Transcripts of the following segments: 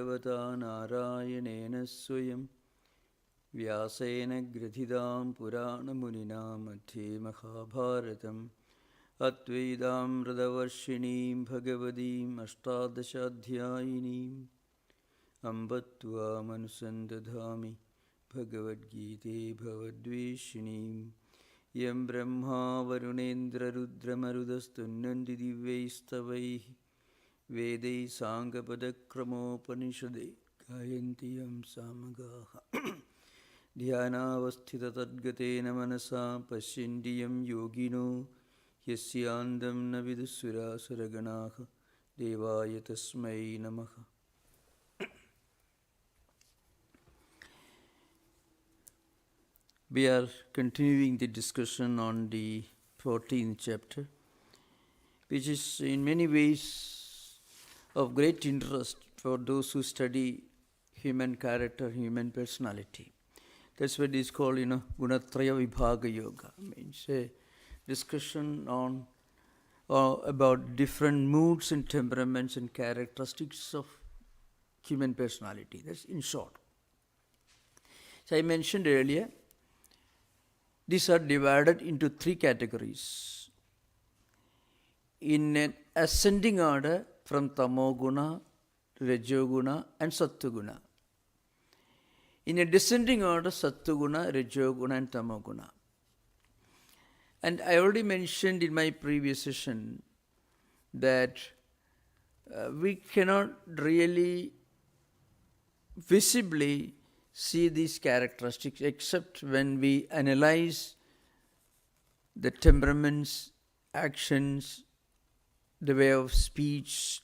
bhagavata narayanena swayam vyasena grathidam purana munina madhye mahabharatam Atvaidam Radavarshinim Bhagavadim Ashtadashadhyayinim Ambatva Manusandadhami Bhagavad Gita Bhavadveshinim Yam Brahma Varunendra Rudra Marudastunnandi Divaistavaihi Vedai Sangapadakramopanisadai Gayanti Yam Samagaha Dhyanavasthita Tadgatena Manasa Pasyindiyam Yogino Yasyandam navidusura suraganaha devaya tasmai namaha. We are continuing the discussion on the 14th chapter, which is in many ways of great interest for those who study human character, human personality. That's what is called, Gunatraya Vibhaga Yoga. Means a discussion on about different moods and temperaments and characteristics of human personality. That's in short. So I mentioned earlier, these are divided into three categories. In an ascending order from tamoguna, rajoguna and sattvaguna. In a descending order, sattvaguna, rajoguna and tamoguna. And I already mentioned in my previous session that we cannot really visibly see these characteristics except when we analyze the temperaments, actions, the way of speech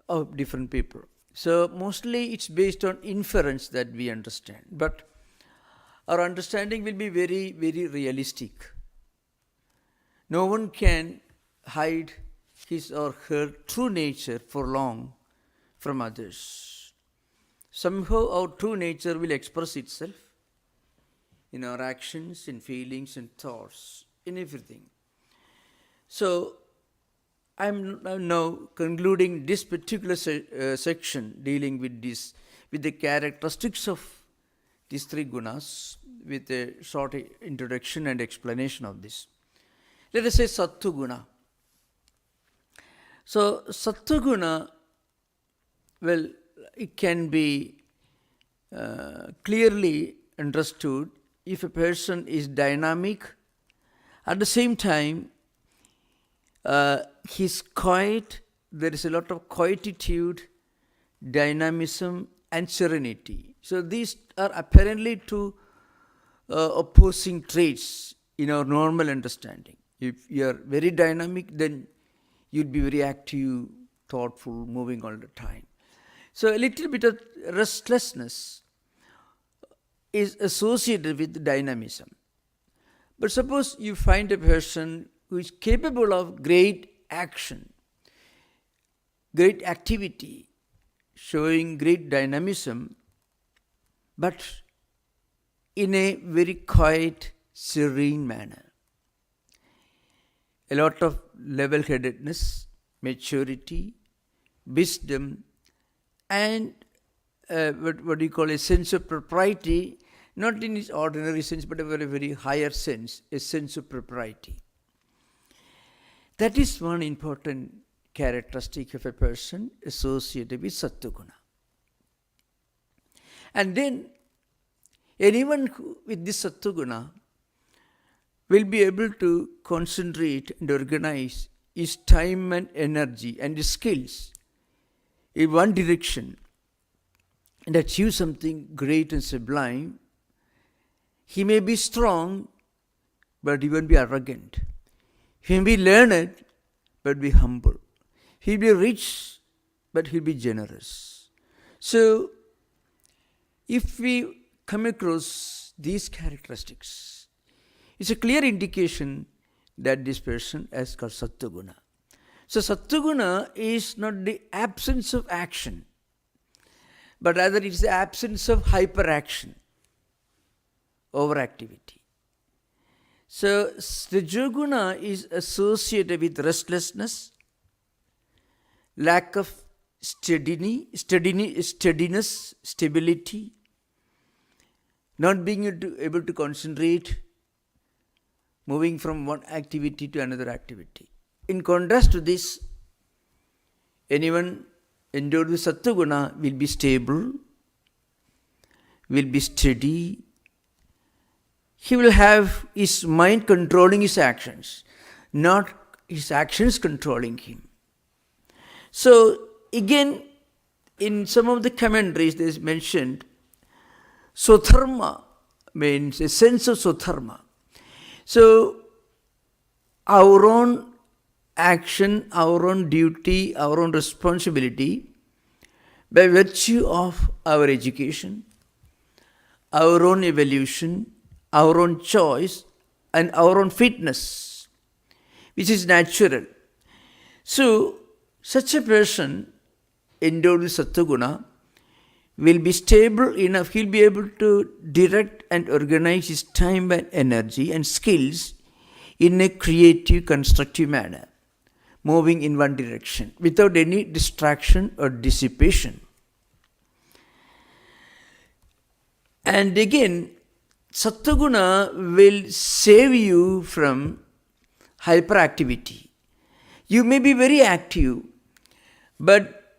of different people. So mostly it's based on inference that we understand. But our understanding will be very, very realistic. No one can hide his or her true nature for long from others. Somehow our true nature will express itself in our actions, in feelings, and thoughts, in everything. So I'm now concluding this particular section dealing with this, with the characteristics of these three gunas, with a short introduction and explanation of this. Let us say sattvaguna. So sattvaguna, well, it can be clearly understood if a person is dynamic, at the same time he's quiet, there is a lot of quietude, dynamism and serenity. So these are apparently two opposing traits in our normal understanding. If you are very dynamic, then you'd be very active, thoughtful, moving all the time. So a little bit of restlessness is associated with dynamism. But suppose you find a person who is capable of great action, great activity, showing great dynamism, but in a very quiet, serene manner. A lot of level-headedness, maturity, wisdom, and what do you call a sense of propriety, not in its ordinary sense, but a very, very higher sense, a sense of propriety. That is one important characteristic of a person associated with sattvaguna. And then anyone with this sattvaguna will be able to concentrate and organize his time and energy and his skills in one direction and achieve something great and sublime. He may be strong, but he won't be arrogant. He may be learned, but be humble. He'll be rich, but he'll be generous. So, if we come across these characteristics, it's a clear indication that this person has got sattvaguna. So sattvaguna is not the absence of action, but rather it's the absence of hyperaction, overactivity. So rajoguna is associated with restlessness, lack of steadiness, stability, not being able to concentrate, moving from one activity to another activity. In contrast to this, anyone endowed with sattvaguna will be stable, will be steady. He will have his mind controlling his actions, not his actions controlling him. So again, in some of the commentaries there is mentioned Swadharma means a sense of Swadharma. So our own action, our own duty, our own responsibility, by virtue of our education, our own evolution, our own choice, and our own fitness, which is natural. So such a person endowed with sattvaguna will be stable enough, he'll be able to direct and organize his time and energy and skills in a creative, constructive manner, moving in one direction without any distraction or dissipation. And again, sattvaguna will save you from hyperactivity. You may be very active, but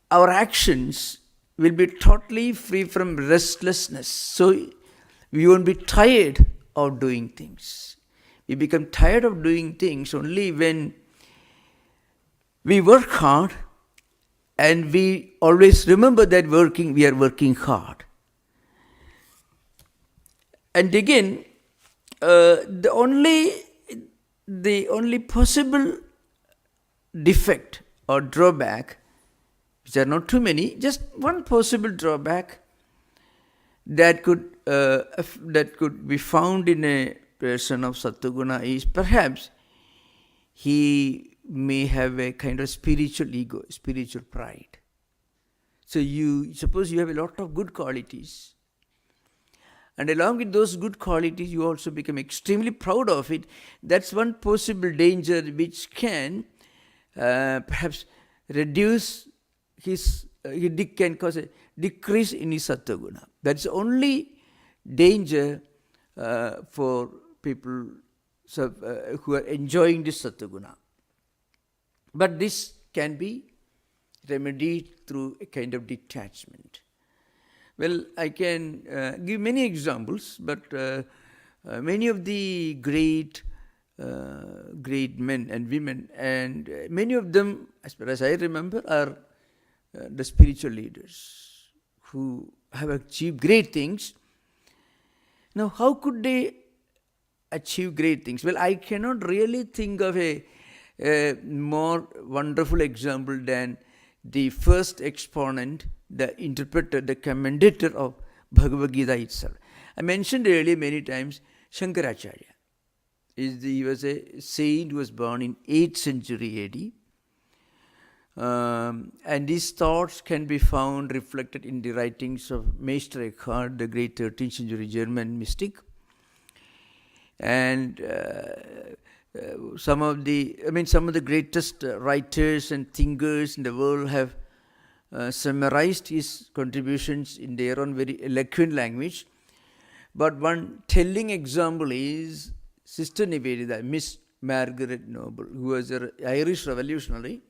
our actions will be totally free from restlessness. So we won't be tired of doing things. We become tired of doing things only when we work hard and we always remember that we are working hard. And again, the only possible defect or drawback, which are not too many, just one possible drawback that could be found in a person of sattvaguna is perhaps he may have a kind of spiritual ego, spiritual pride. So suppose you have a lot of good qualities, and along with those good qualities you also become extremely proud of it. That's one possible danger which can perhaps reduce it can cause a decrease in his sattvaguna. That's the only danger for people who are enjoying this sattvaguna. But this can be remedied through a kind of detachment. Well, I can give many examples, but many of the great men and women, and many of them, as far as I remember, are the spiritual leaders who have achieved great things. Now, how could they achieve great things? Well, I cannot really think of a more wonderful example than the first exponent, the interpreter, the commentator of Bhagavad Gita itself. I mentioned earlier many times Shankaracharya. He was a saint who was born in 8th century AD. And his thoughts can be found reflected in the writings of Meister Eckhart, the great 13th century German mystic. And some of the greatest writers and thinkers in the world have summarized his contributions in their own very eloquent language. But one telling example is Sister Nivedita, Miss Margaret Noble, who was an Irish revolutionary,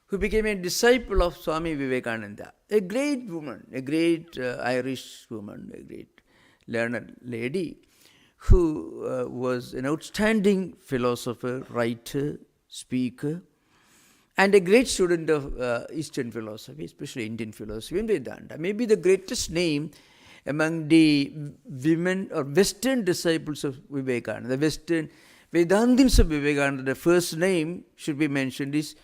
who became a disciple of Swami Vivekananda, a great woman, a great Irish woman, a great learned lady, who was an outstanding philosopher, writer, speaker, and a great student of Eastern philosophy, especially Indian philosophy and Vedanta. Maybe the greatest name among the women or Western disciples of Vivekananda, the Western Vedantins of Vivekananda, the first name should be mentioned is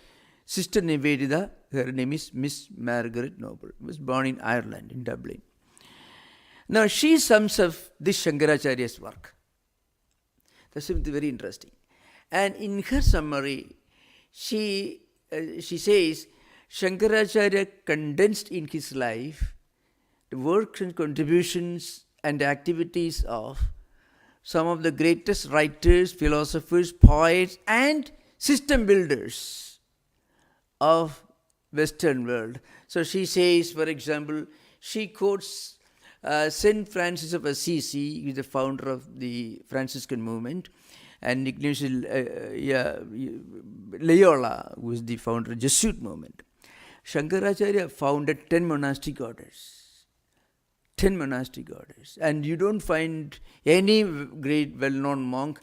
Sister Nivedita. Her name is Miss Margaret Noble. She was born in Ireland, in Dublin. Now, she sums up this Shankaracharya's work. That's very interesting. And in her summary, she says, Shankaracharya condensed in his life the works and contributions and activities of some of the greatest writers, philosophers, poets, and system builders of Western world. So she says, for example, she quotes Saint Francis of Assisi, who is the founder of the Franciscan movement, and Ignatius Loyola, who is the founder of the Jesuit movement. Shankaracharya founded 10 monastic orders. 10 monastic orders. And you don't find any great well-known monk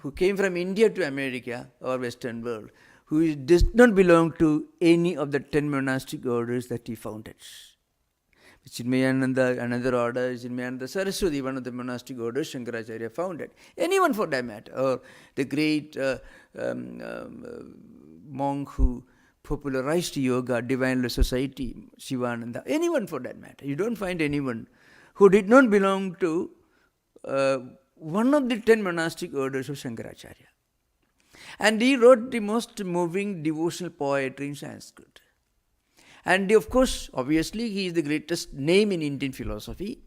who came from India to America or Western world who does not belong to any of the 10 monastic orders that he founded. Chinmayananda, another order, Chinmayananda Saraswati, one of the monastic orders Shankaracharya founded. Anyone for that matter. Or the great monk who popularized yoga, Divine Law Society, Shivananda, anyone for that matter. You don't find anyone who did not belong to one of the 10 monastic orders of Shankaracharya. And he wrote the most moving devotional poetry in Sanskrit. And of course, obviously, he is the greatest name in Indian philosophy.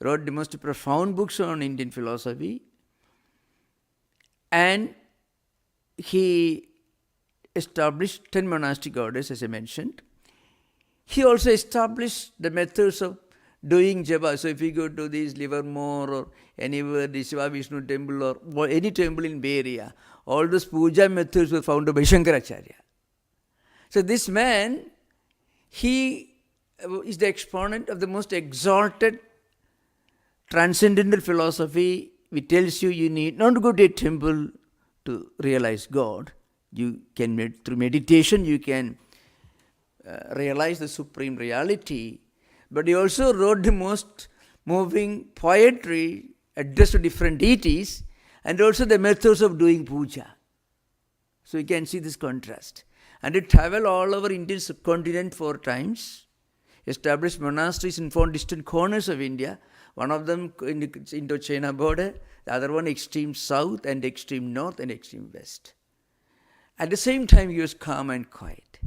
Wrote the most profound books on Indian philosophy. And he established 10 monastic orders, as I mentioned. He also established the methods of doing japa. So if you go to this Livermore or anywhere, the Shiva Vishnu temple or any temple in Bay Area, all those puja methods were founded by Shankaracharya. So this man, he is the exponent of the most exalted transcendental philosophy, which tells you you need not to go to a temple to realize God. You can, through meditation, you can realize the supreme reality. But he also wrote the most moving poetry addressed to different deities and also the methods of doing puja. So you can see this contrast. And he traveled all over Indian subcontinent 4 times, established monasteries in 4 distant corners of India, one of them in the Indo-China border, the other one extreme south and extreme north and extreme west. At the same time, he was calm and quiet.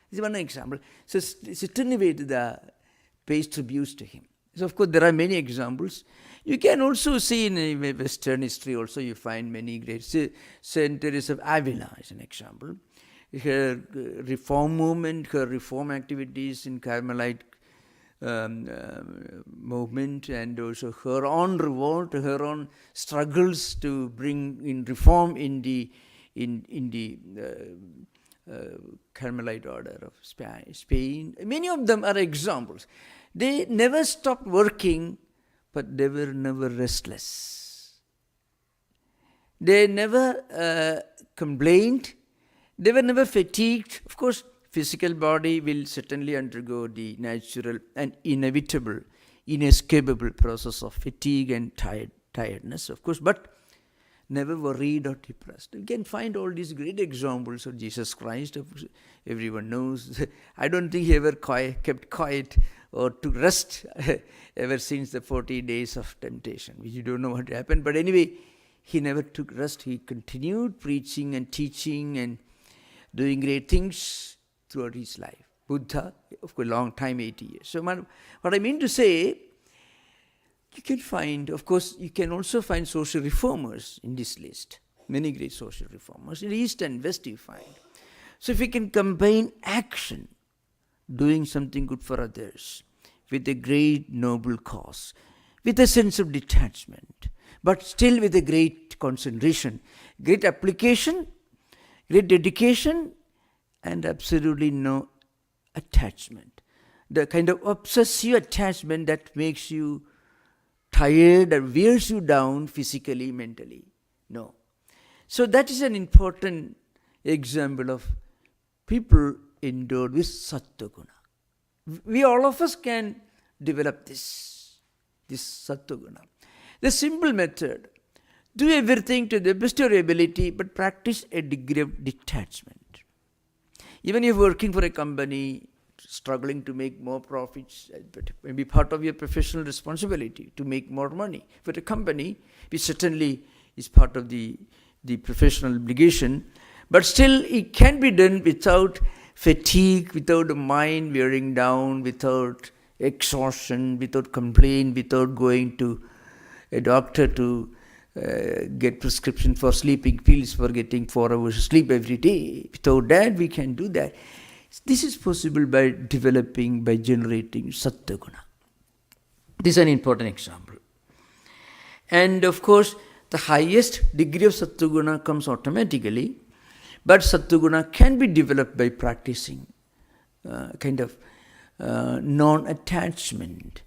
This is one example. So Sittaniveda pays tributes to him. So of course, there are many examples. You can also see in Western history also you find many great. Saint Teresa of Avila is an example. Her reform movement, her reform activities in Carmelite movement, and also her own revolt, her own struggles to bring in reform in the Carmelite order of Spain. Many of them are examples. They never stopped working, but they were never restless. They never complained. They were never fatigued. Of course, physical body will certainly undergo the natural and inevitable, inescapable process of fatigue and tiredness, of course, but never worried or depressed. You can find all these great examples of Jesus Christ. Everyone knows. I don't think he ever kept quiet or took rest ever since the 40 days of temptation, which you don't know what happened. But anyway, he never took rest. He continued preaching and teaching and doing great things throughout his life. Buddha, of course, long time, 80 years. So what I mean to say, you can find, of course, you can also find social reformers in this list. Many great social reformers. In East and West you find. So if we can combine action, doing something good for others, with a great noble cause, with a sense of detachment, but still with a great concentration, great application, great dedication, and absolutely no attachment. The kind of obsessive attachment that makes you tired or wears you down physically, mentally. No. So that is an important example of people endowed with sattvaguna. We all of us can develop this sattvaguna. The simple method, do everything to the best of your ability, but practice a degree of detachment. Even if you're working for a company, struggling to make more profits, but maybe part of your professional responsibility to make more money. For the company, which certainly is part of the professional obligation, but still it can be done without fatigue, without the mind wearing down, without exhaustion, without complaint, without going to a doctor to get prescription for sleeping pills for getting 4 hours sleep every day. Without that, we can do that. This is possible by developing, by generating sattvaguna. This is an important example. And of course, the highest degree of sattvaguna comes automatically, but sattvaguna can be developed by practicing non-attachment.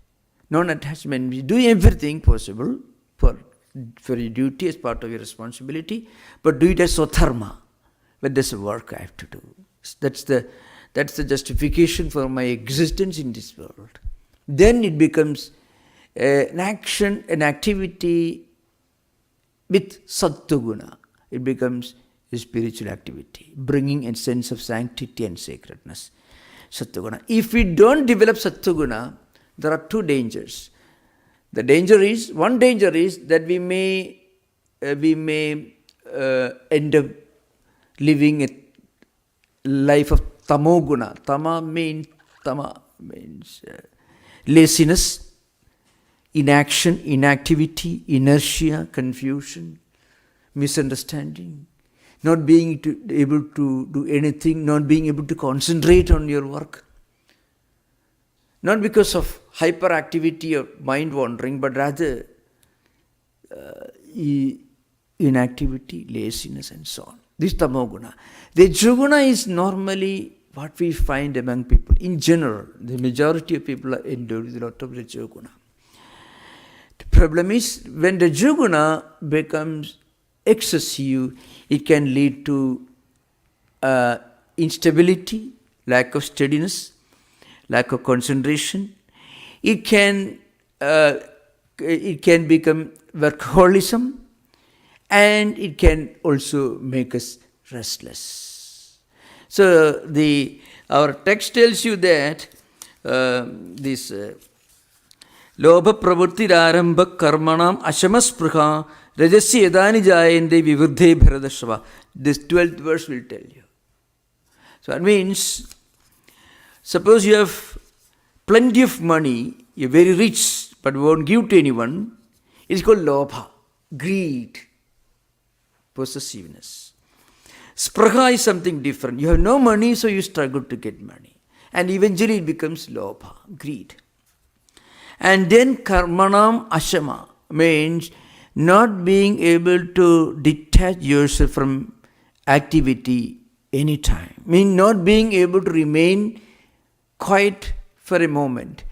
Non-attachment means doing everything possible for your duty as part of your responsibility, but do it as Swadharma. But there's a work I have to do. That's the justification for my existence in this world. Then it becomes an action, an activity with sattvaguna. It becomes a spiritual activity, bringing a sense of sanctity and sacredness. Sattvaguna. If we don't develop sattvaguna, there are two dangers. One danger is that we may end up living a life of tamoguna. Tama means laziness, inaction, inactivity, inertia, confusion, misunderstanding, not being able to do anything, not being able to concentrate on your work. Not because of hyperactivity or mind wandering, but rather inactivity, laziness, and so on. This is tamoguna. The rajoguna is normally what we find among people. In general, the majority of people are endowed with a lot of rajoguna. The problem is when the rajoguna becomes excessive, it can lead to instability, lack of steadiness, lack of concentration. It can become workaholism, and it can also make us restless. So our text tells you that this Lobha pravurti arambha karmanam ashamasprha rajasya yadani jayende vivurdhe bharadashava. This 12th verse will tell you. So that means, suppose you have plenty of money, you're very rich, but won't give to anyone. It's called lobha, greed, possessiveness. Spraha is something different. You have no money, so you struggle to get money. And eventually it becomes lobha, greed. And then karmanam ashama means not being able to detach yourself from activity anytime. Means not being able to remain quiet for a moment.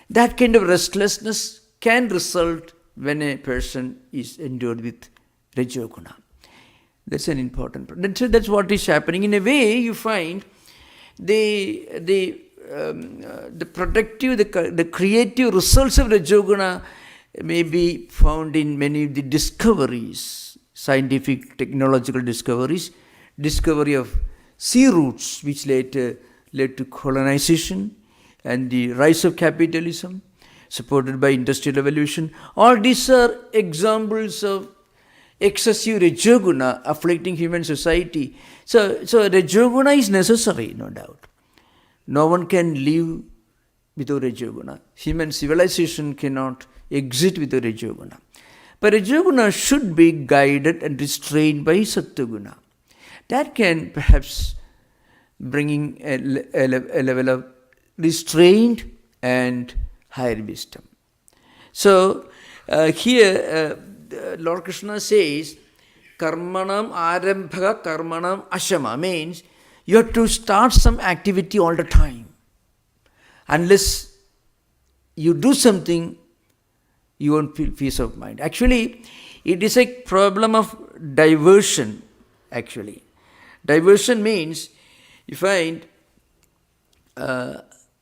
That kind of restlessness can result when a person is endowed with rajoguna. That's an important problem. That's what is happening. In a way, you find the productive, the creative results of rajoguna may be found in many of the discoveries, scientific, technological discoveries, discovery of sea routes, which later led to colonization and the rise of capitalism, supported by industrial revolution. All these are examples of excessive rajoguna afflicting human society. So rajoguna is necessary, no doubt. No one can live without rajoguna. Human civilization cannot exist without rajoguna. But rajoguna should be guided and restrained by sattvaguna. That can perhaps bringing a level of restraint and higher wisdom. So here Lord Krishna says, karmanam arambhaga karmanam ashama means you have to start some activity all the time. Unless you do something, you won't feel peace of mind. Actually, it is a problem of diversion, actually. Diversion means, you find,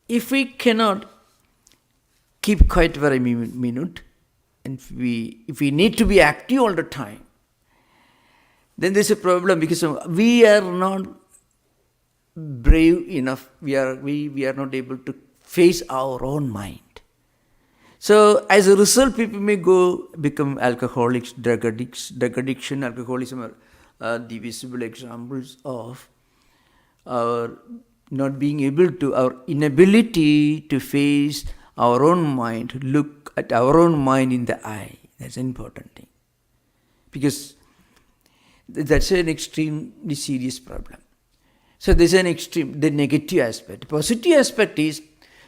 if we cannot keep quiet for a minute, and if we need to be active all the time, then there's a problem because we are not brave enough. We are not able to face our own mind. So as a result, people may become alcoholics, drug addicts. Drug addiction, alcoholism are the visible examples of our not being able to, our inability to face our own mind, to look at our own mind in the eye. That's an important thing. Because that's an extremely serious problem. So this is an extreme, the negative aspect. Positive aspect is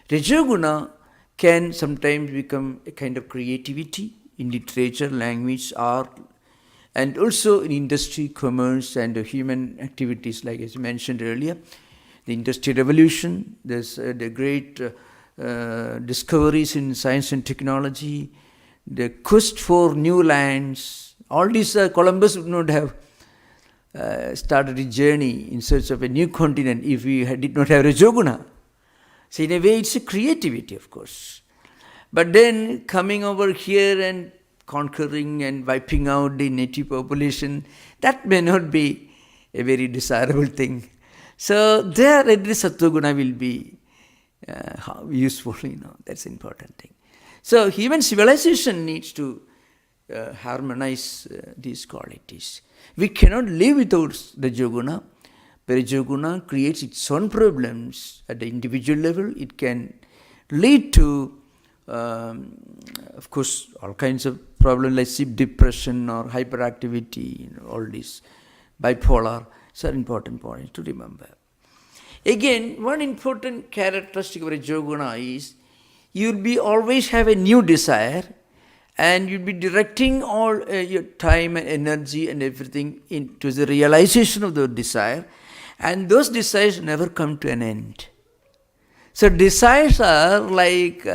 Rajoguna can sometimes become a kind of creativity in literature, language, art, and also in industry, commerce, and human activities, like as mentioned earlier. The Industrial Revolution, there's the great discoveries in science and technology, the quest for new lands. All these, Columbus would not have started a journey in search of a new continent if we did not have Rajoguna. So in a way, it's a creativity, of course. But then coming over here and conquering and wiping out the native population, that may not be a very desirable thing. So there, at least sattvaguna will be useful, that's an important thing. So human civilization needs to harmonize these qualities. We cannot live without the Rajoguna. Rajoguna creates its own problems at the individual level. It can lead to, of course, all kinds of problems like sleep depression or hyperactivity, all these bipolar. So important points to remember. Again, one important characteristic of Rajoguna is you'll be always have a new desire, and you'll be directing all your time and energy and everything into the realization of the desire, and those desires never come to an end. So desires are like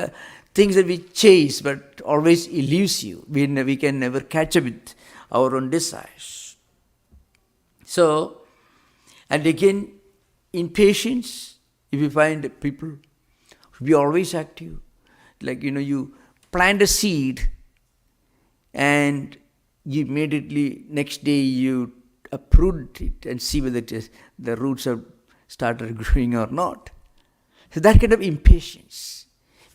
things that we chase but always eludes you. We can never catch up with our own desires. So, and again, impatience, if you find people be always active, like you plant a seed and you immediately next day you uproot it and see whether the roots have started growing or not. So that kind of impatience,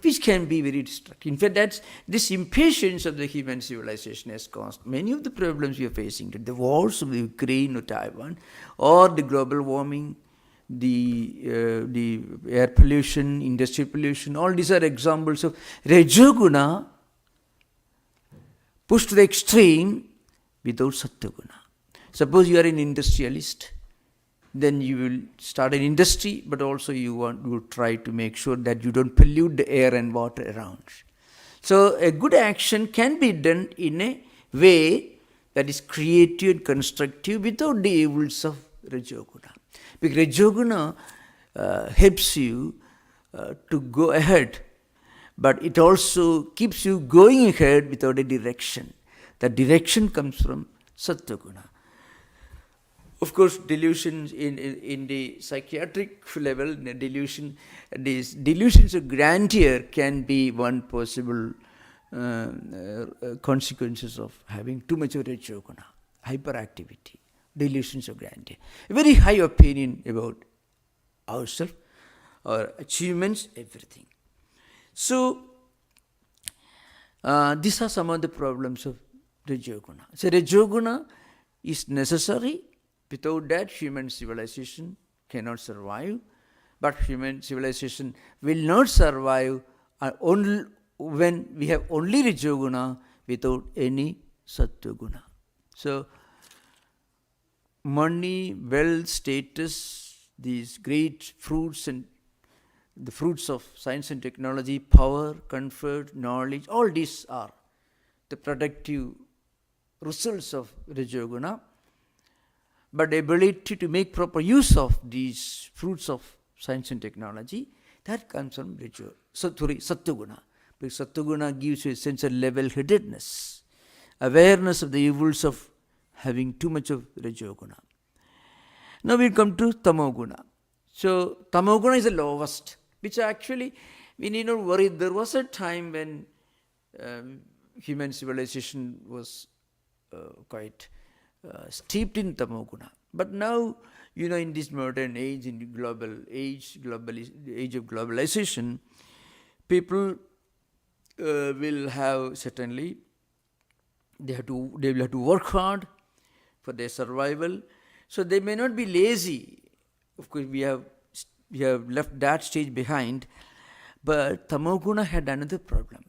which can be very destructive. In fact, that's this impatience of the human civilization has caused many of the problems we are facing today. The wars of the Ukraine or Taiwan, or the global warming, the air pollution, industrial pollution, all these are examples of Rajoguna pushed to the extreme without Sattvaguna. Suppose you are an industrialist, then you will start an industry, but also you will try to make sure that you don't pollute the air and water around. So a good action can be done in a way that is creative and constructive without the evils of Rajoguna. Because Rajoguna helps you to go ahead, but it also keeps you going ahead without a direction. The direction comes from Sattvaguna. Of course, delusions in the psychiatric level, these delusions of grandeur can be one possible consequences of having too much of Rajoguna, hyperactivity, delusions of grandeur. A very high opinion about ourselves, our achievements, everything. So, these are some of the problems of Rajoguna. So, Rajoguna is necessary. Without that, human civilization cannot survive. But human civilization will not survive only when we have only Rajoguna without any Sattvaguna. So, money, wealth, status, these great fruits and the fruits of science and technology, power, comfort, knowledge, all these are the productive results of Rajoguna. But the ability to make proper use of these fruits of science and technology, that comes from Sattvaguna. Because Sattvaguna gives you a sense of level-headedness, awareness of the evils of having too much of Rajoguna. Now we come to Tamoguna. So Tamoguna is the lowest, which actually we need not worry. There was a time when human civilization was quite steeped in Tamoguna. But now, in this modern age, in the global age, age of globalization, people will have certainly, they will have to work hard for their survival. So they may not be lazy. Of course, we have left that stage behind. But Tamoguna had another problem.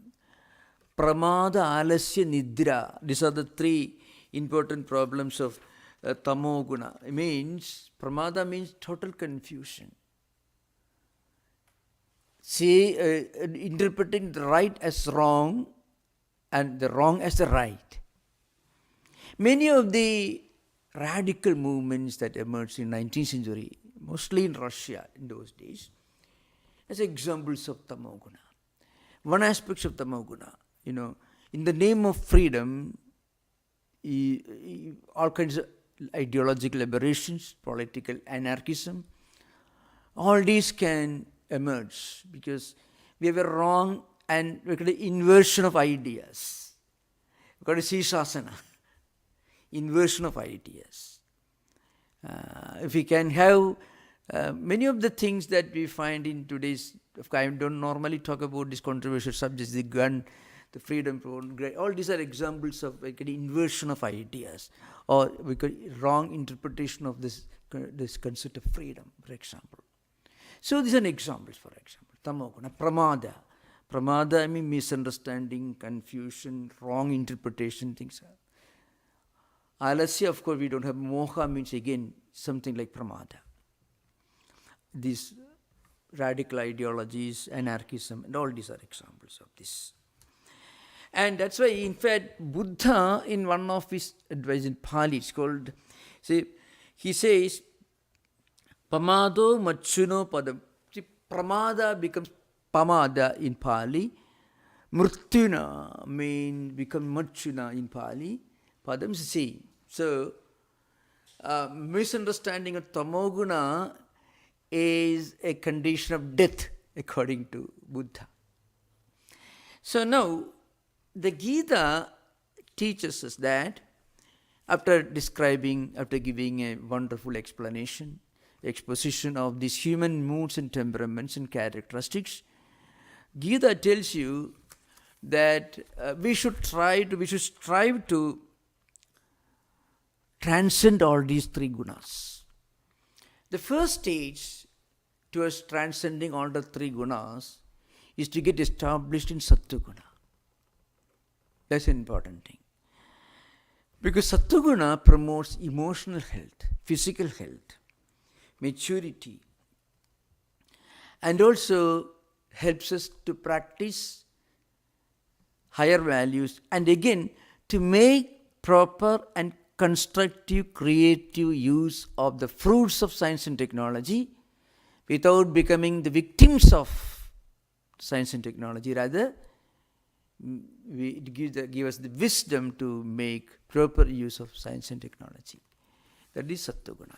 Pramada, Alasya, Nidra. These are the three important problems of tamoguna. It means, pramada means total confusion. See, interpreting the right as wrong and the wrong as the right. Many of the radical movements that emerged in 19th century, mostly in Russia in those days, as examples of tamoguna. One aspect of tamoguna, in the name of freedom, all kinds of ideological aberrations, political anarchism, all these can emerge because we have a wrong and we call it inversion of ideas. We call it Sishasana, inversion of ideas. If we can have many of the things that we find in today's, I don't normally talk about these controversial subjects, the gun, the freedom, all these are examples of inversion of ideas, or we call wrong interpretation of this concept of freedom, for example. So these are examples, for example. Tamoguna, pramada. Pramada, I mean misunderstanding, confusion, wrong interpretation, things. Alasya, of course, we don't have. Moha means again something like pramada. These radical ideologies, anarchism, and all these are examples of this. And that's why, in fact, Buddha, in one of his advice in Pali, it's called, he says, Pamado Machuno Padam. See, pramada becomes pamada in Pali. Mrityuna become machuna in Pali. Padam is the same. So, misunderstanding of tamoguna is a condition of death, according to Buddha. So now, the Gita teaches us that after giving a wonderful exposition of these human moods and temperaments and characteristics, Gita tells you that we should strive to transcend all these three gunas. The first stage towards transcending all the three gunas is to get established in sattvaguna. That's an important thing. Because sattvaguna promotes emotional health, physical health, maturity, and also helps us to practice higher values and again to make proper and constructive, creative use of the fruits of science and technology without becoming the victims of science and technology. Rather, it gives us the wisdom to make proper use of science and technology. That is sattvaguna.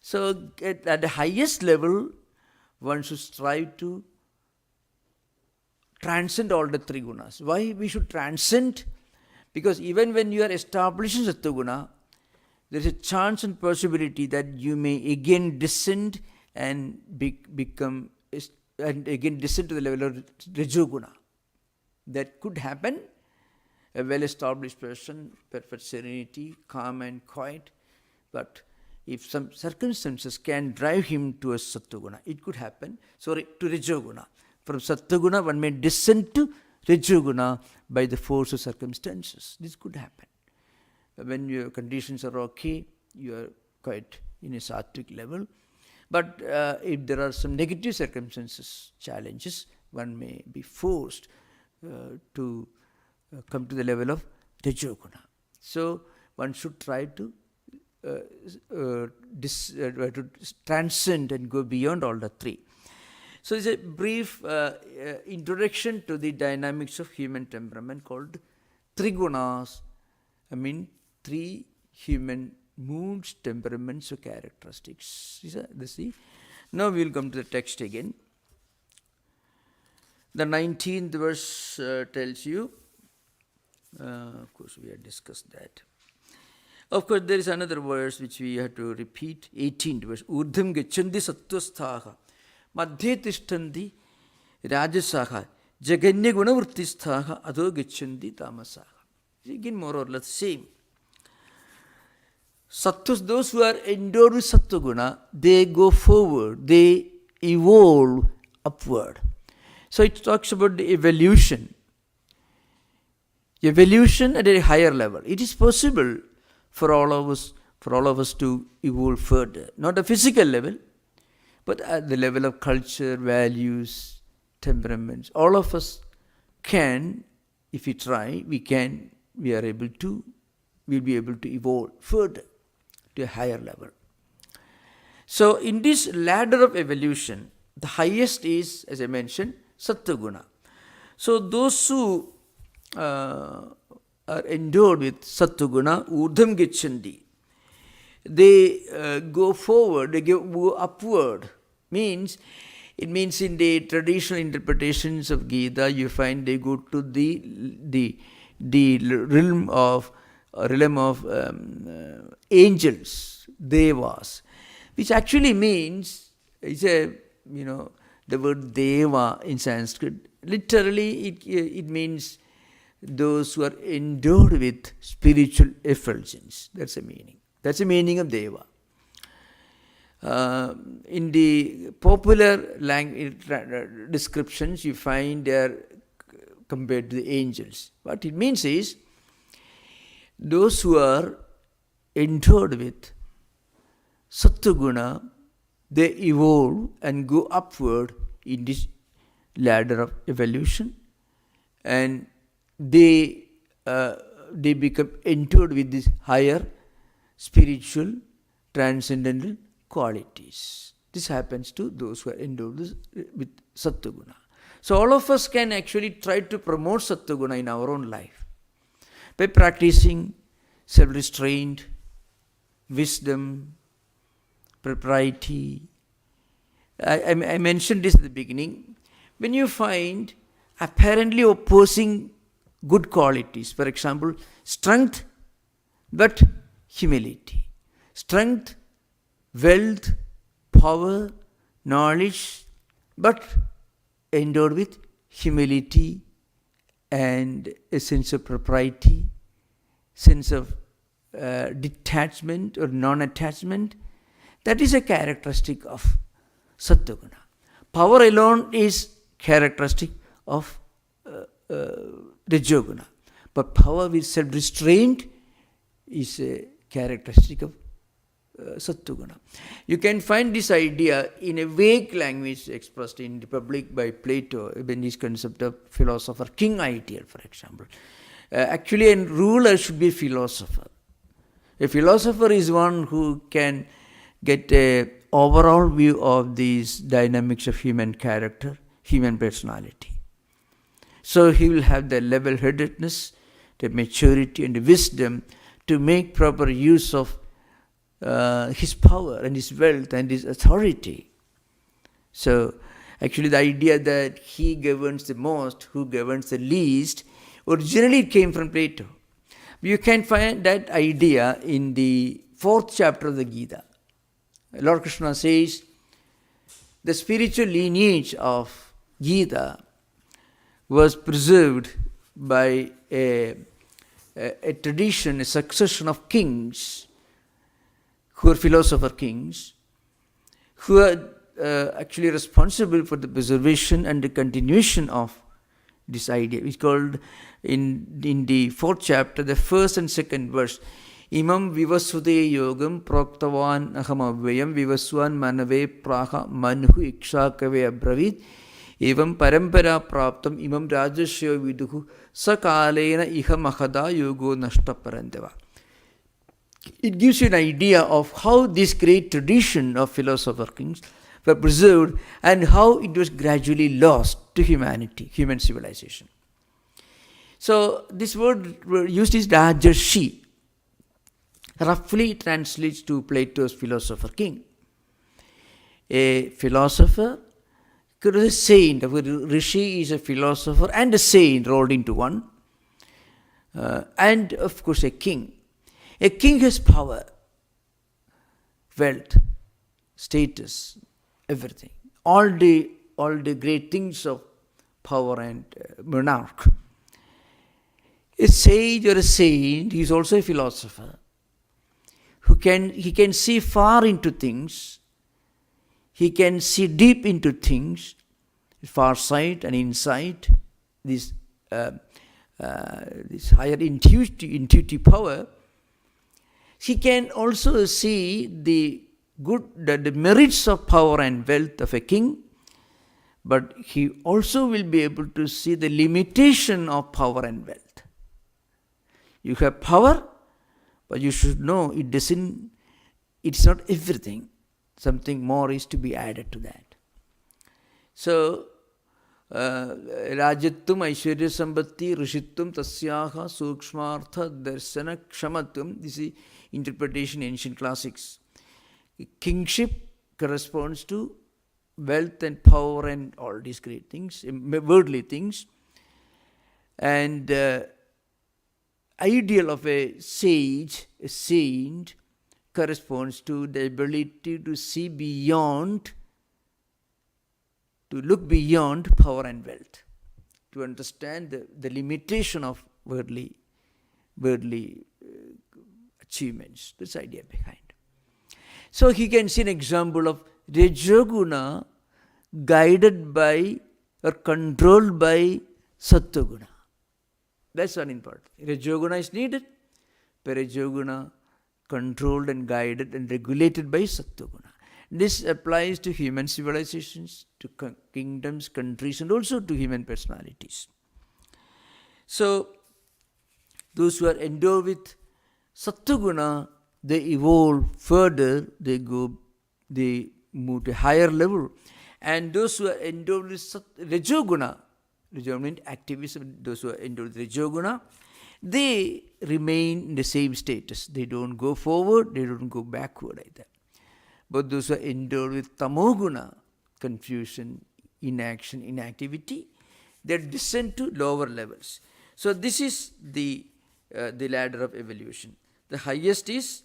So at the highest level, one should strive to transcend all the three gunas. Why we should transcend? Because even when you are established in sattvaguna, there is a chance and possibility that you may again descend and become descend to the level of rajoguna. That could happen. A well-established person, perfect serenity, calm and quiet. But if some circumstances can drive him to a sattvaguna, it could happen. To rajoguna. From sattvaguna, one may descend to rajoguna by the force of circumstances. This could happen. When your conditions are okay, you are quite in a sattvic level. But if there are some negative circumstances, challenges, one may be forced to come to the level of rajoguna. So one should try to transcend and go beyond all the three. So it's a brief introduction to the dynamics of human temperament called trigunas. I mean, three human moods, temperaments, or characteristics. See? Now we will come to the text again. The 19th verse tells you, of course we have discussed that. Of course there is another verse which we have to repeat, 18th verse. Urdham gacchandi sattvasthaha, madhye tishtandi rajasaha, jaganya gunavritisthaha, adho gacchandi tamasaha. Again more or less same. Sattvas, those who are endowed with sattvaguna, they go forward, they evolve upward. So it talks about the evolution at a higher level. It is possible for all of us for all of us to evolve further. Not a physical level, but at the level of culture, values, temperaments. All of us can, if we try, we'll be able to evolve further to a higher level. So in this ladder of evolution, the highest is, as I mentioned, sattvaguna. So those who are endowed with sattvaguna, urdham gicchandi, they go forward, they go upward. It means in the traditional interpretations of Gita, you find they go to the realm of angels, devas, which actually means, the word deva in Sanskrit, literally it means those who are endowed with spiritual effulgence. That's the meaning. That's the meaning of deva. In the popular language descriptions, you find they are compared to the angels. What it means is, those who are endowed with sattvaguna, they evolve and go upward in this ladder of evolution, and they become endowed with these higher spiritual, transcendental qualities. This happens to those who are endowed with sattvaguna. So all of us can actually try to promote sattvaguna in our own life by practicing self-restraint, wisdom, propriety. I mentioned this at the beginning. When you find apparently opposing good qualities, for example, strength but humility, strength, wealth, power, knowledge, but endowed with humility and a sense of propriety, sense of detachment or non-attachment, that is a characteristic of sattvaguna. Power alone is characteristic of rajoguna, but power with self-restraint is a characteristic of sattvaguna. You can find this idea in a vague language expressed in Republic by Plato, when his concept of philosopher, king ideal, for example. Actually, a ruler should be a philosopher. A philosopher is one who can get an overall view of these dynamics of human character, human personality. So he will have the level-headedness, the maturity and the wisdom to make proper use of his power and his wealth and his authority. So actually the idea that he governs the most, who governs the least, originally it came from Plato. You can find that idea in the 4th chapter of the Gita. Lord Krishna says, the spiritual lineage of Gita was preserved by a tradition, a succession of kings who are philosopher kings, who are actually responsible for the preservation and the continuation of this idea. It's called in the 4th chapter, the 1st and 2nd verse, Imam vivasude yogam proktavan ahamavayam vivaswan manave praha manhu ikshakave abravit evam parampara praptam imam rajasya viduhu sakalena iha mahada yogo nashta parandava. It gives you an idea of how this great tradition of philosopher kings were preserved and how it was gradually lost to humanity, human civilization. So this word used is Rajarshi. Roughly translates to Plato's philosopher king. A philosopher, a saint, a rishi is a philosopher and a saint rolled into one. And of course a king. A king has power, wealth, status, everything. All the great things of power and monarch. A sage or a saint, he is also a philosopher. He can see far into things. He can see deep into things, far sight and insight, this higher intuitive power. He can also see the merits of power and wealth of a king, but he also will be able to see the limitation of power and wealth. You have power, but you should know it's not everything. Something more is to be added to that. So, Rajattum, Aishwarya Sambatti, Rishittum, Tasyaha, Sukshmartha, Darsana, Kshamattum. This is interpretation in ancient classics. Kingship corresponds to wealth and power and all these great things, worldly things. And ideal of a sage, a saint, corresponds to the ability to see beyond, to look beyond power and wealth, to understand the limitation of worldly achievements. That's the idea behind. So he can see an example of Rajoguna guided by or controlled by sattvaguna. That's one important. Rajoguna is needed, but Rajoguna controlled and guided and regulated by sattvaguna. This applies to human civilizations, to kingdoms, countries, and also to human personalities. So, those who are endowed with sattvaguna, they evolve further, they move to a higher level. And those who are endowed with Rajoguna, Rajoguna means activism, those who are endowed with Rajoguna, they remain in the same status. They don't go forward, they don't go backward either. But those who are endowed with tamoguna, confusion, inaction, inactivity, they descend to lower levels. So this is the ladder of evolution. The highest is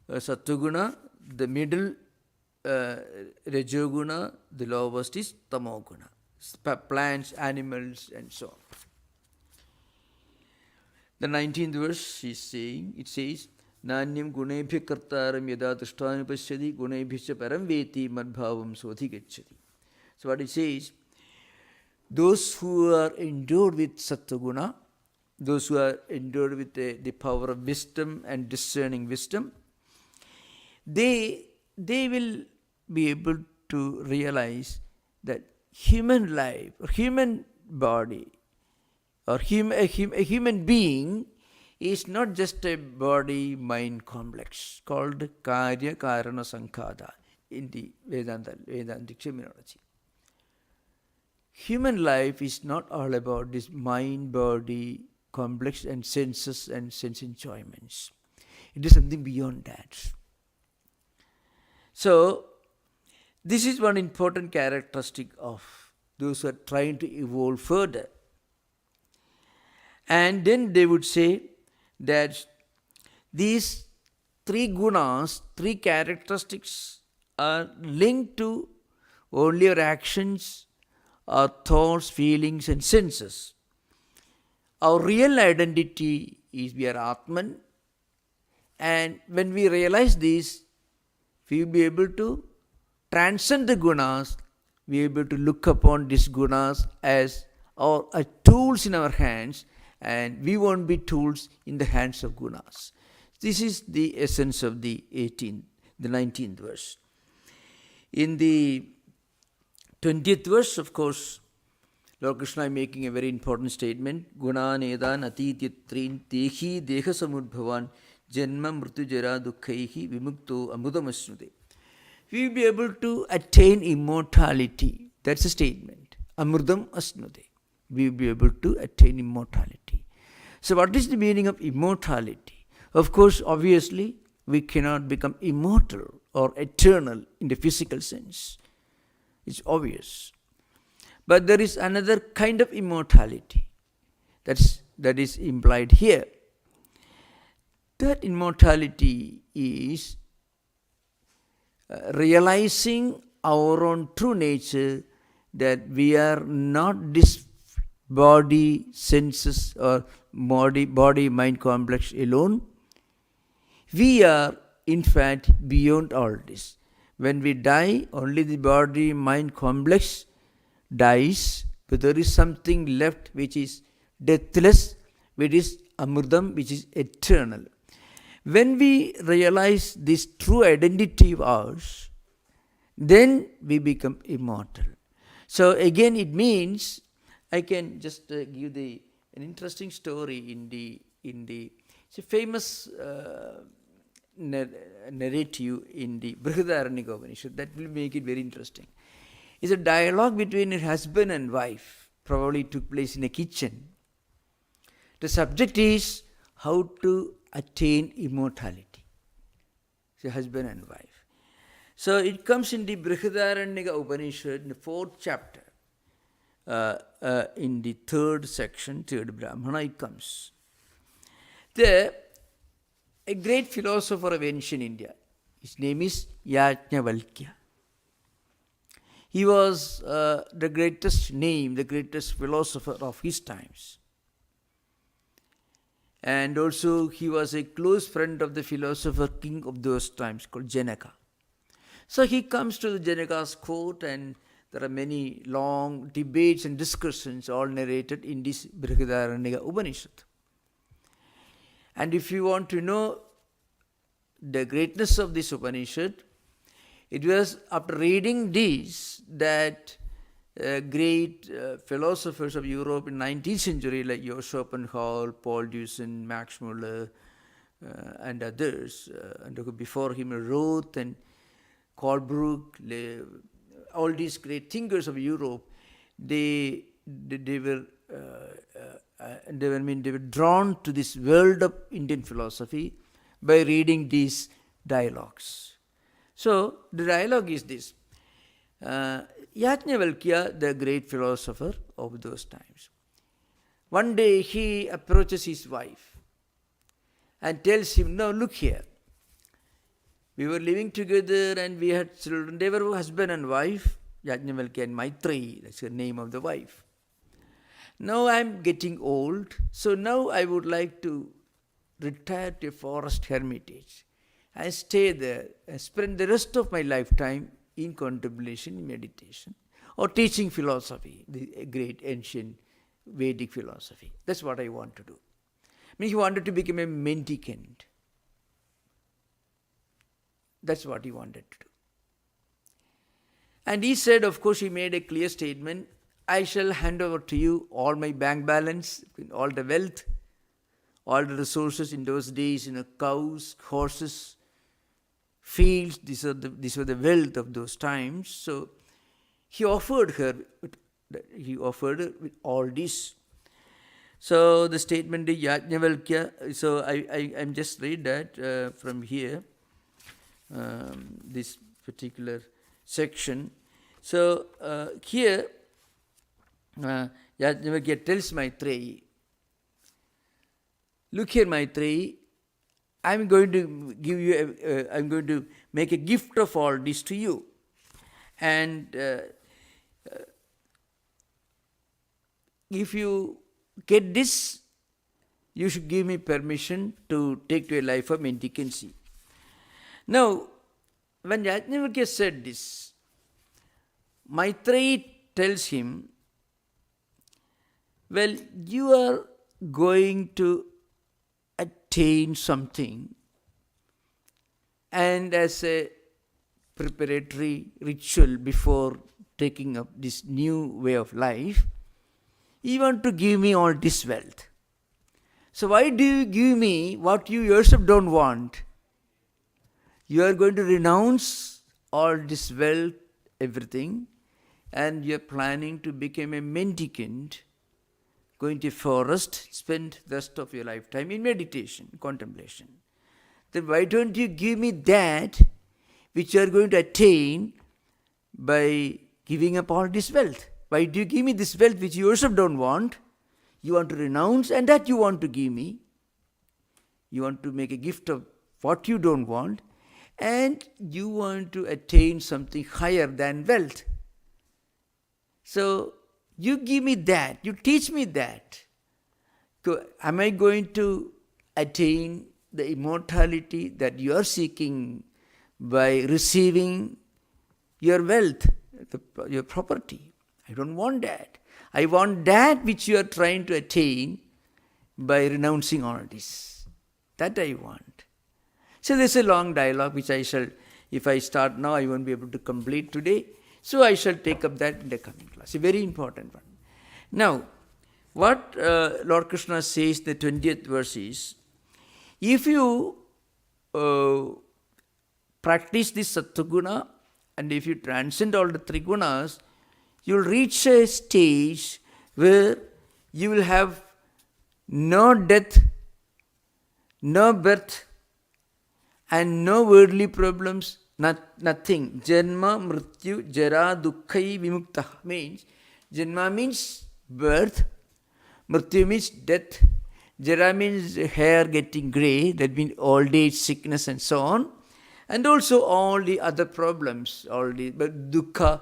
sattvaguna, the middle rajoguna, the lowest is tamoguna. Plants, animals, and so on. The 19th verse is saying, it says, Nanyam gunebhya kartaram yada tishtanupashyadi gunebhya param veti madbhavam swadhigacchati. So what it says, those who are endowed with sattvaguna, those who are endowed with the power of wisdom and discerning wisdom, they will be able to realize that human life or human body or a human being is not just a body-mind complex called Karya Karana Sankhada in the Vedantic terminology. Human life is not all about this mind-body complex and senses and sense enjoyments. It is something beyond that. So, this is one important characteristic of those who are trying to evolve further. And then they would say that these three gunas, three characteristics are linked to only our actions, our thoughts, feelings, and senses. Our real identity is we are Atman, and when we realize this, we will be able to transcend the gunas. We will be able to look upon these gunas as tools in our hands, and we won't be tools in the hands of gunas. This is the essence of the 19th verse. In the 20th verse, of course, Lord Krishna is making a very important statement. Guna nedan atititrin tehi deha samudbhavan janma mritu jara dukkaihi vimukto amrudamasnude. We will be able to attain immortality. That's a statement. Amrudam asnude. We will be able to attain immortality. So what is the meaning of immortality? Of course, obviously, we cannot become immortal or eternal in the physical sense. It's obvious. But there is another kind of immortality that is implied here. That immortality is realizing our own true nature, that we are not this body, senses, or body-mind complex alone. We are, in fact, beyond all this. When we die, only the body-mind complex dies, but there is something left which is deathless, which is amrudam, which is eternal. When we realize this true identity of ours, then we become immortal. So again, it means, I can just give an interesting story in the it's a famous narrative in the Brihadaranyaka Upanishad that will make it very interesting. It's a dialogue between a husband and wife, probably took place in a kitchen. The subject is how to attain immortality. So husband and wife. So it comes in the Brihadaranyaka Upanishad in the 4th chapter. In the 3rd section, 3rd Brahmana, it comes. There, a great philosopher of ancient India, his name is Yajnavalkya. He was the greatest name, the greatest philosopher of his times. And also he was a close friend of the philosopher king of those times called Janaka. So he comes to the Janaka's court, and there are many long debates and discussions all narrated in this Brihadaranyaka Upanishad. And if you want to know the greatness of this Upanishad, it was after reading this that great philosophers of Europe in 19th century like Schopenhauer, Paul Deussen, Max Muller, and others, and before him Roth and Kohlbrooke, all these great thinkers of Europe, they were drawn to this world of Indian philosophy by reading these dialogues. So the dialogue is this. Yajnavalkya, the great philosopher of those times, one day he approaches his wife and tells him, "No, look here. We were living together and we had children. They were husband and wife, Yajnavalkya and Maitreyi, that's the name of the wife. Now I am getting old, so now I would like to retire to a forest hermitage and stay there and spend the rest of my lifetime in contemplation, in meditation, or teaching philosophy, the great ancient Vedic philosophy. That's what I want to do." I mean, he wanted to become a mendicant. That's what he wanted to do. And he said, of course, he made a clear statement, "I shall hand over to you all my bank balance, all the wealth, all the resources in those days, cows, horses, fields, these were the wealth of those times." So he offered her with all this. So the statement is Yajnavalkya. So I'm just read that from here, this particular section. So here Yajnavalkya tells Maitreyi, "Look here, Maitreyi, I'm going to give you I'm going to make a gift of all this to you, and if you get this, you should give me permission to take to a life of mendicancy." Now, when Yajnavalkya said this, Maitreyi tells him, "Well, you are going to attain something, and as a preparatory ritual before taking up this new way of life, you want to give me all this wealth. So why do you give me what you yourself don't want? You are going to renounce all this wealth, everything, and you are planning to become a mendicant, going to a forest, spend the rest of your lifetime in meditation, contemplation. Then why don't you give me that which you are going to attain by giving up all this wealth? Why do you give me this wealth which you yourself don't want? You want to renounce, and that you want to give me. You want to make a gift of what you don't want, and you want to attain something higher than wealth. So you give me that, you teach me that. So am I going to attain the immortality that you are seeking by receiving your wealth, your property? I don't want that. I want that which you are trying to attain by renouncing all this. That I want. So there's a long dialogue which I shall, if I start now, I won't be able to complete today. So I shall take up that in the coming class. A very important one. Now, what Lord Krishna says in the 20th verse is, if you practice this sattvaguna, and if you transcend all the three gunas, you will reach a stage where you will have no death, no birth, and no worldly problems, nothing. Janma, mrityu, jara, dukkhai, vimukta means, janma means birth, mrityu means death, jara means hair getting grey, that means old age, sickness and so on, and also all the other problems, but dukkha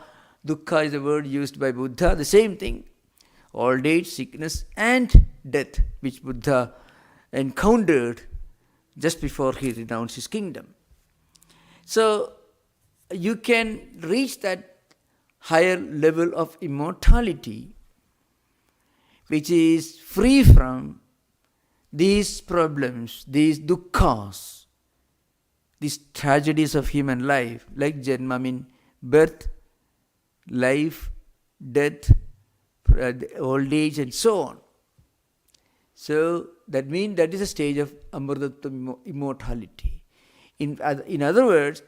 is a word used by Buddha, the same thing, old age, sickness and death, which Buddha encountered just before he renounced his kingdom. So you can reach that higher level of immortality, which is free from these problems, these dukkhas, these tragedies of human life, like janma means birth, life, death, old age and so on. So that means that is a stage of amritattva, immortality. In other words,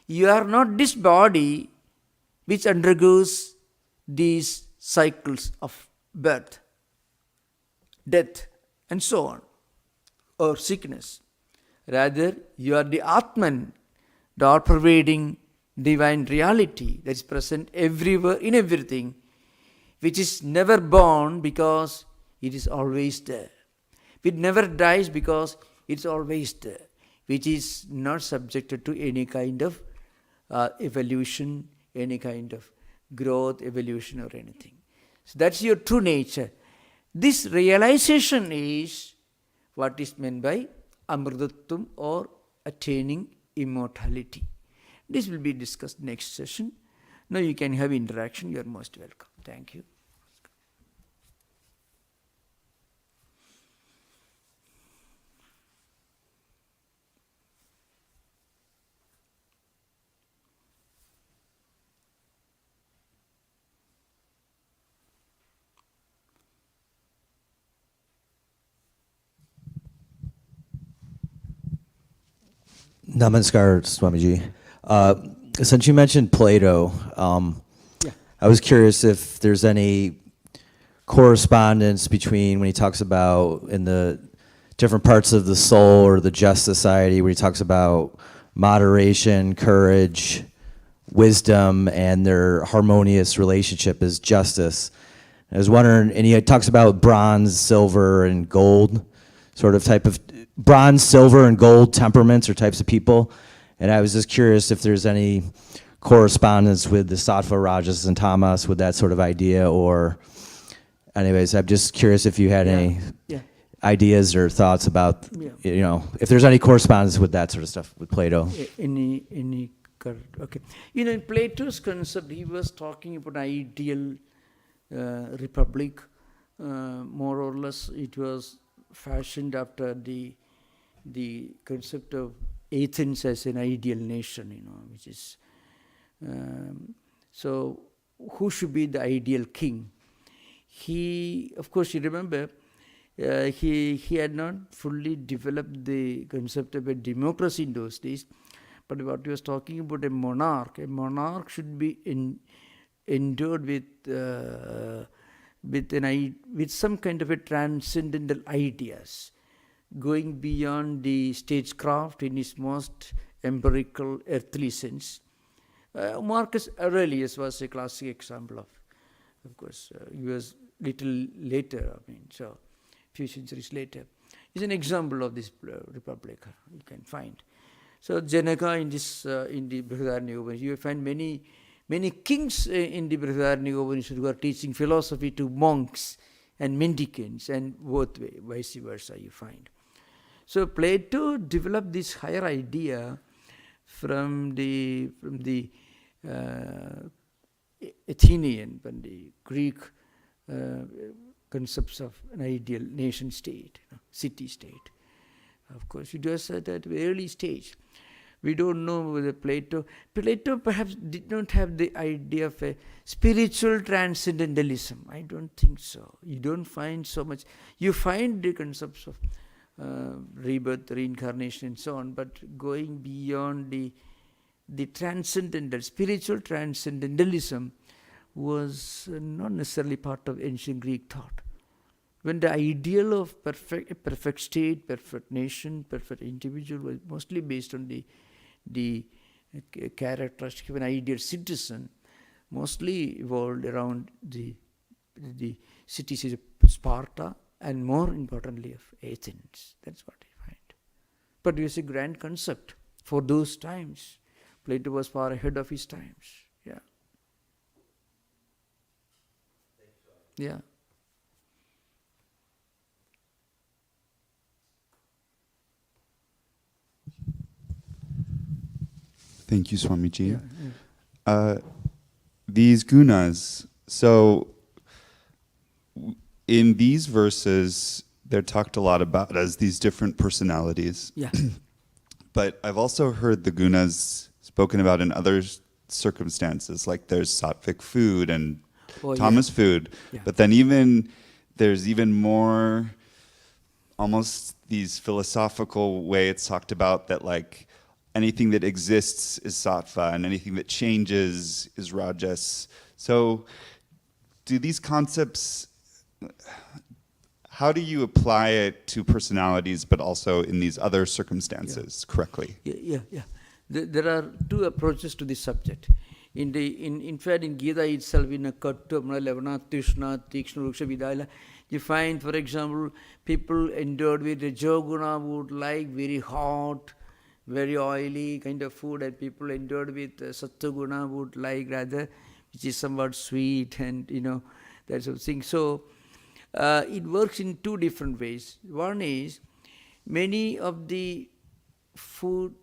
you are not this body which undergoes these cycles of birth, death and so on, or sickness. Rather, you are the Atman, the all-pervading divine reality that is present everywhere in everything, which is never born because it is always there. It never dies because it's always there, which is not subjected to any kind of evolution, any kind of growth, evolution or anything. So that's your true nature. This realization is what is meant by amritattvam or attaining immortality. This will be discussed next session. Now you can have interaction. You are most welcome. Thank you. Namaskar, Swamiji. Since you mentioned Plato, I was curious if there's any correspondence between when he talks about in the different parts of the soul or the just society, where he talks about moderation, courage, wisdom, and their harmonious relationship as justice. I was wondering, and he talks about bronze, silver, and gold, sort of type of bronze, silver, and gold temperaments or types of people. And I was just curious if there's any correspondence with the Sattva, Rajas, and Tamas with that sort of idea, or anyways, I'm just curious if you had any ideas or thoughts about, if there's any correspondence with that sort of stuff with Plato. Any correct, okay. In Plato's concept, he was talking about ideal republic. More or less, it was fashioned after the concept of Athens as an ideal nation, which is so who should be the ideal king? He, of course, you remember, he had not fully developed the concept of a democracy in those days, but what he was talking about a monarch should be endowed with some kind of a transcendental ideas, going beyond the stagecraft in its most empirical earthly sense. Marcus Aurelius was a classic example of course, he was little later, so few centuries later. He's an example of this republic you can find. So Janaka in the Brihadaranyaka Upanishad, you will find many kings in the Brihadaranyaka Upanishad who are teaching philosophy to monks and mendicants, and both way, vice versa you find. So Plato developed this higher idea from the Athenian, from the Greek concepts of an ideal nation state, city state, Of course, it was at an early stage. We don't know whether Plato perhaps did not have the idea of a spiritual transcendentalism. I don't think so. You don't find so much. You find the concepts of rebirth, reincarnation and so on, but going beyond the transcendental, spiritual transcendentalism was not necessarily part of ancient Greek thought. When the ideal of a perfect state, perfect nation, perfect individual was mostly based on the characteristic of an ideal citizen, mostly evolved around the cities of Sparta and more importantly of Athens. That's what I find. But it was a grand concept for those times. Plato was far ahead of his times. Yeah. Yeah. Thank you, Swamiji. Yeah, yeah. These gunas, so in these verses, they're talked a lot about as these different personalities. Yeah. But I've also heard the gunas spoken about in other circumstances, like there's sattvic food and tamas food. Yeah. But then there's even more, almost these philosophical way it's talked about that like anything that exists is sattva and anything that changes is rajas. So do these concepts, how do you apply it to personalities but also in these other circumstances correctly? Yeah. There are two approaches to this subject. In fact, in Gita itself, in a Kattu, Lavana, Tishna, Tikshna, Ruksha, Vidala, you find, for example, people endowed with Rajoguna would like very hot, very oily kind of food, and people endowed with sattvaguna would like rather, which is somewhat sweet and, that sort of thing. So, it works in two different ways. One is, many of the food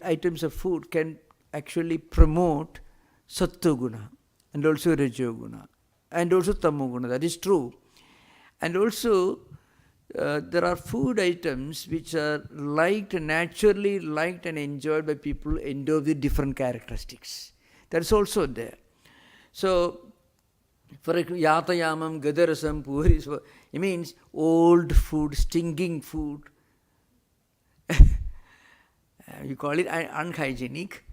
items of food can actually promote sattvaguna and also rajoguna and also tamoguna. That is true. And also, there are food items which are naturally liked and enjoyed by people endowed with different characteristics. That's also there. So, for example, yatayamam, gadarasam, puris, it means old food, stinking food. You call it unhygienic.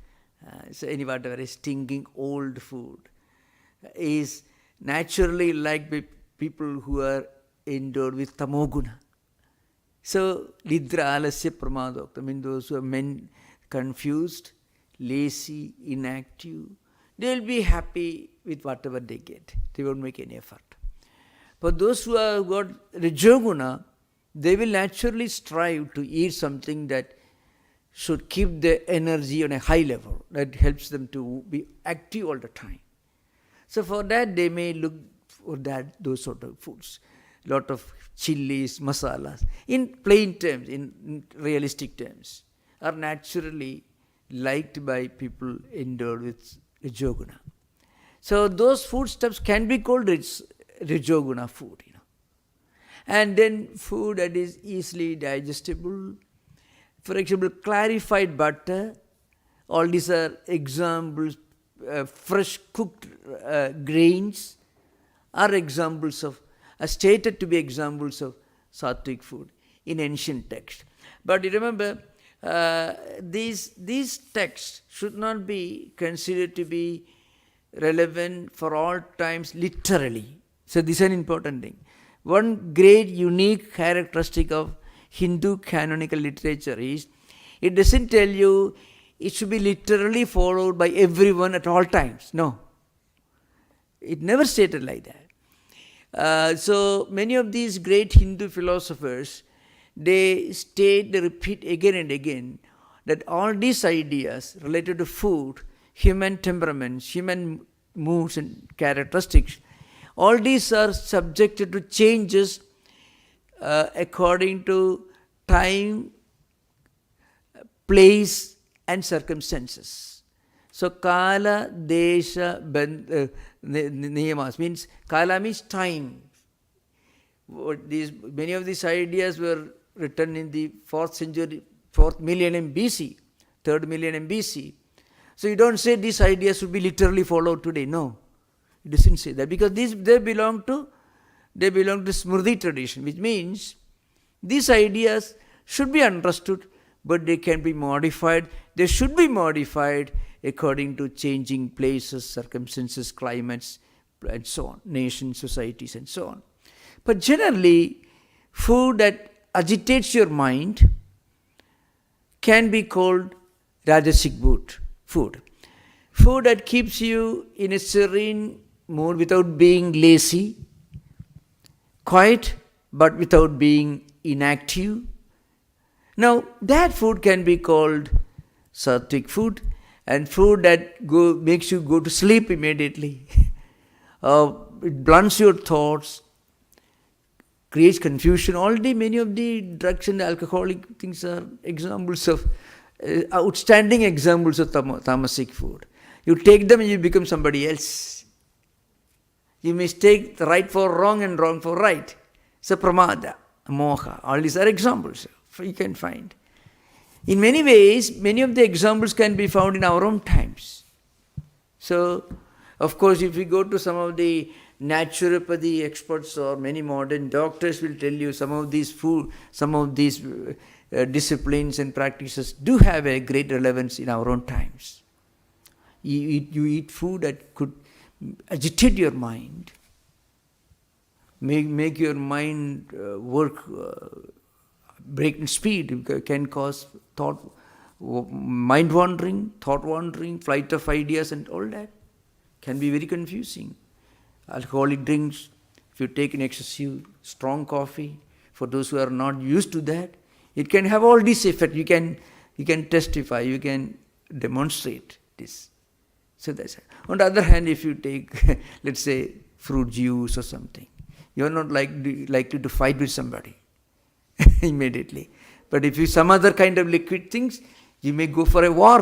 So whatever is stinking old food is naturally liked by people who are endowed with tamoguna. So, lidra alasya pramadokta, I mean those who are men confused, lazy, inactive, they will be happy with whatever they get. They won't make any effort. But those who have got rajoguna, they will naturally strive to eat something that should keep their energy on a high level, that helps them to be active all the time. So for that, they may look for those sort of foods. Lot of chilies, masalas, in plain terms, in realistic terms, are naturally liked by people endowed with rajoguna. So those foodstuffs can be called rajoguna food, And then food that is easily digestible. For example, clarified butter, all these are examples, fresh cooked grains are examples of, are stated to be examples of sattvic food in ancient texts. But remember, these texts should not be considered to be relevant for all times literally. So this is an important thing. One great unique characteristic of Hindu canonical literature is, it doesn't tell you it should be literally followed by everyone at all times. No. It never stated like that. So many of these great Hindu philosophers, they repeat again and again that all these ideas related to food, human temperaments, human moods and characteristics, all these are subjected to changes according to time, place and circumstances. So kala, desha, niyamas means, kala means time. Many of these ideas were written in the 4th century, 4th millennium BC, 3rd millennium BC. So you don't say these ideas should be literally followed today. No, it doesn't say that, because they belong to Smriti tradition, which means these ideas should be understood, but they can be modified. They should be modified according to changing places, circumstances, climates, and so on, nations, societies, and so on. But generally, food that agitates your mind can be called rajasic food. Food that keeps you in a serene mood without being lazy, quiet but without being inactive. Now, that food can be called sattvic food, and food that makes you go to sleep immediately. It blunts your thoughts, creates confusion. Already many of the drugs and alcoholic things are examples of, outstanding examples of tamasic food. You take them and you become somebody else. You mistake the right for wrong and wrong for right. So pramada, moha, all these are examples you can find. In many ways, many of the examples can be found in our own times. So, of course, if we go to some of the naturopathy experts or many modern doctors will tell you some of these disciplines and practices do have a great relevance in our own times. You eat food that could agitate your mind, make your mind work breakneck speed, can cause mind wandering, thought wandering, flight of ideas, and all that can be very confusing. Alcoholic drinks, if you take an excessive strong coffee, for those who are not used to that, it can have all this effect. You can testify, you can demonstrate this. So that's it. On the other hand, if you take, let's say, fruit juice or something, you are not likely to fight with somebody immediately. But if you some other kind of liquid things, you may go for a war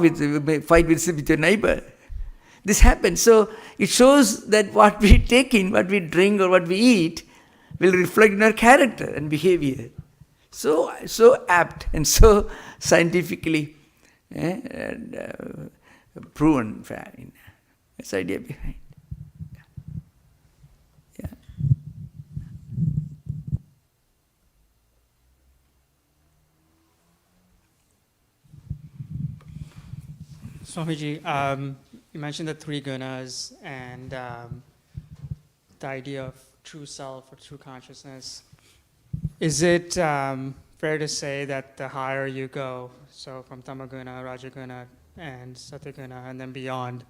fight with your neighbor. This happens. So it shows that what we take in, what we drink or what we eat will reflect in our character and behavior. So apt and so scientifically proven. This idea behind. Yeah. Swamiji, you mentioned the 3 gunas and the idea of true self or true consciousness. Is it fair to say that the higher you go, so from tamoguna, rajoguna, and sattvaguna, and then beyond?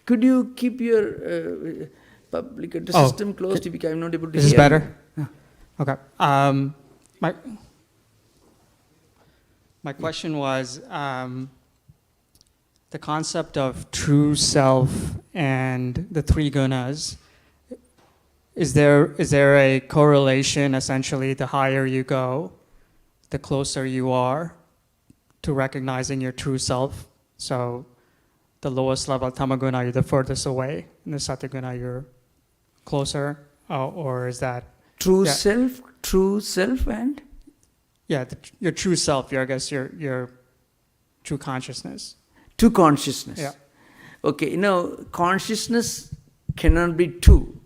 Could you keep your public address system closed because I'm not able to hear? Is this better? Okay. My question was, the concept of true self and the 3 gunas, is there a correlation? Essentially, the higher you go, the closer you are to recognizing your true self. So the lowest level tamoguna, you're the furthest away, and the sattvaguna, you're closer, or is that true self and your true self, I guess your true consciousness. True consciousness. Yeah. Okay, now consciousness cannot be 2.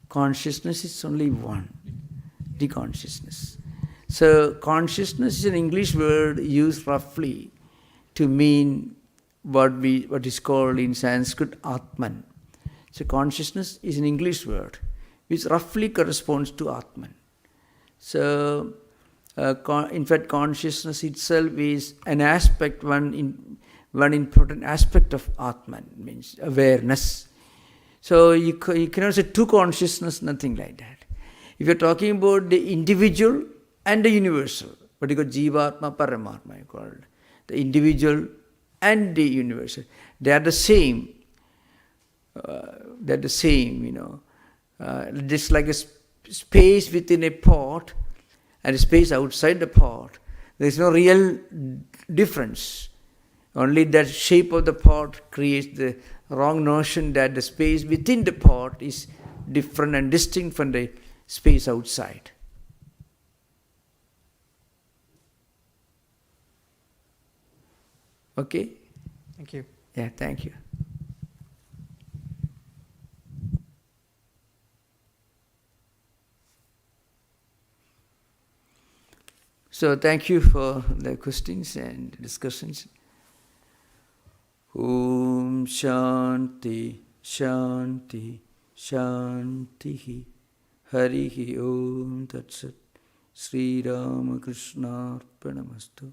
Consciousness is only 1. The consciousness. So consciousness is an English word used roughly to mean what is called in Sanskrit Atman. So consciousness is an English word which roughly corresponds to Atman. So in fact consciousness itself is an aspect, one important aspect of Atman, means awareness. So you cannot say 2 consciousness, nothing like that. If you're talking about the individual and the universal, what you call Jivatma, Paramatma, you call it. The individual and the universal. They are the same. Just like a space within a pot and a space outside the pot. There is no real difference. Only that shape of the pot creates the wrong notion that the space within the pot is different and distinct from the space outside. Okay? Thank you. Yeah, thank you. So thank you for the questions and discussions. Om Shanti, Shanti, Shanti. Harihi Om Tat Sat. Sri Ramakrishna Arpanamastu.